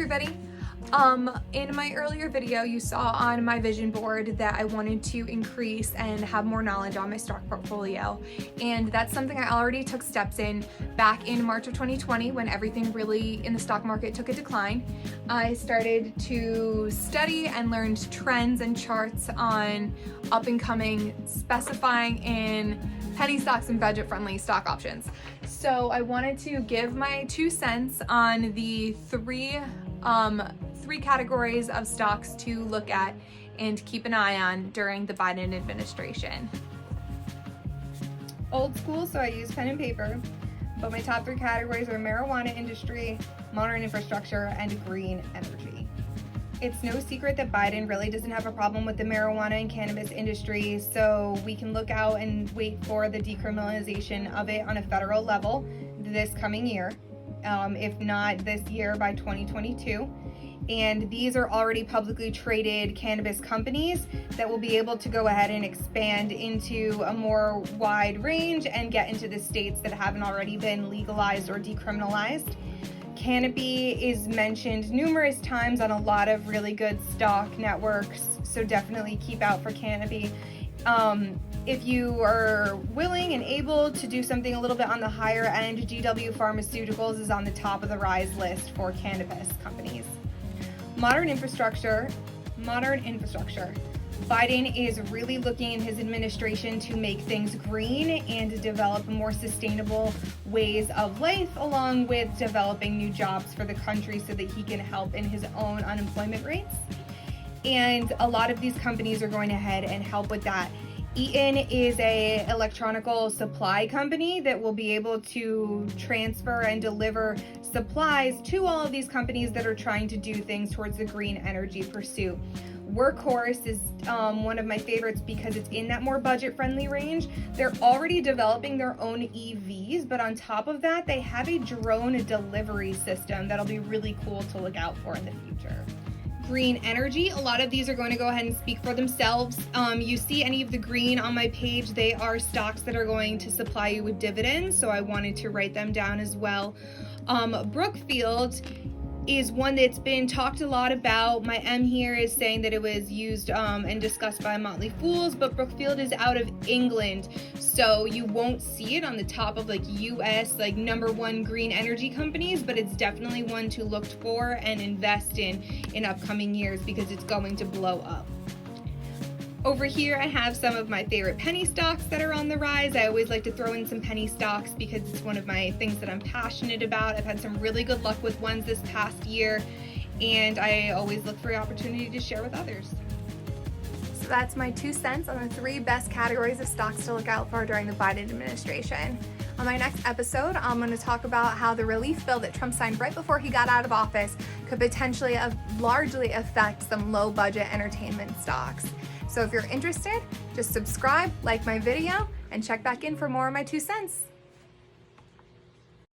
everybody. In my earlier video, you saw on my vision board that I wanted to increase and have more knowledge on my stock portfolio. And that's something I already took steps in back in March of 2020 when everything really in the stock market took a decline. I started to study and learned trends and charts on up and coming, specifying in penny stocks and budget-friendly stock options. So I wanted to give my 2 cents on the three categories of stocks to look at and keep an eye on during the Biden administration. Old school, so I use pen and paper, but my top 3 categories are marijuana industry, modern infrastructure, and green energy. It's no secret that Biden really doesn't have a problem with the marijuana and cannabis industry, so we can look out and wait for the decriminalization of it on a federal level this coming year, if not this year, by 2022. And these are already publicly traded cannabis companies that will be able to go ahead and expand into a more wide range and get into the states that haven't already been legalized or decriminalized. Canopy is mentioned numerous times on a lot of really good stock networks, so definitely keep out for Canopy. If you are willing and able to do something a little bit on the higher end, GW Pharmaceuticals is on the top of the rise list for cannabis companies. Modern infrastructure. Biden is really looking in his administration to make things green and to develop more sustainable ways of life, along with developing new jobs for the country so that he can help in his own unemployment rates. And a lot of these companies are going ahead and help with that. Eaton is a electronical supply company that will be able to transfer and deliver supplies to all of these companies that are trying to do things towards the green energy pursuit. Workhorse is one of my favorites because it's in that more budget-friendly range. They're already developing their own EVs, but on top of that, they have a drone delivery system that'll be really cool to look out for in the future. Green energy, a lot of these are going to go ahead and speak for themselves. You see any of the green on my page, they are stocks that are going to supply you with dividends, so I wanted to write them down as well. Brookfield is one that's been talked a lot about. My M here is saying that it was used and discussed by Motley Fools, but Brookfield is out of England, so you won't see it on the top of US #1 green energy companies, but it's definitely one to look for and invest in upcoming years because it's going to blow up. Over here I have some of my favorite penny stocks that are on the rise. I always like to throw in some penny stocks because it's one of my things that I'm passionate about. I've had some really good luck with ones this past year, and I always look for the opportunity to share with others. So that's my 2 cents on the 3 best categories of stocks to look out for during the Biden administration. On my next episode, I'm going to talk about how the relief bill that Trump signed right before he got out of office could potentially largely affect some low budget entertainment stocks. So if you're interested, just subscribe, like my video, and check back in for more of my 2 cents.